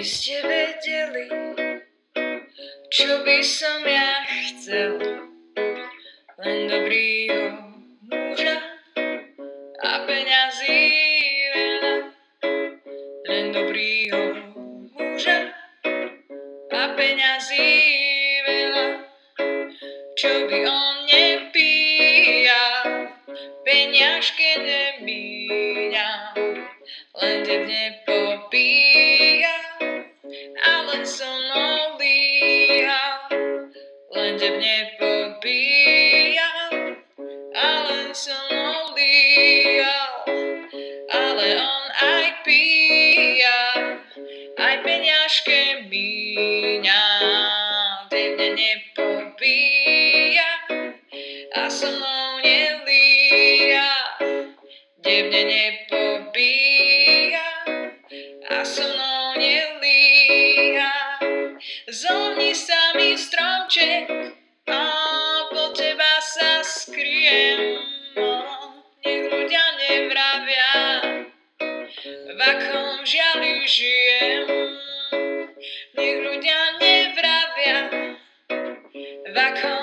ste vedeli, čo by som ja chcel, len dobrýho muža a peňazí veľa, len dobrýho muža a peňazí veľa, čo by on nepíjal, peňažky nemíňal, len devne popíjal a len so mnou líhal, len devne popíjal a len so mnou líhal, ale on aj píjal, aj peňažky míňal, devne nepopíja a so mnou nelíha, devne nepopíja a so mnou nelíha. Zohni sa mi stromček a po teba sa skriem, nech ľudia nevravia, v akom žiali žijem, nech ľudia nevravia, v akom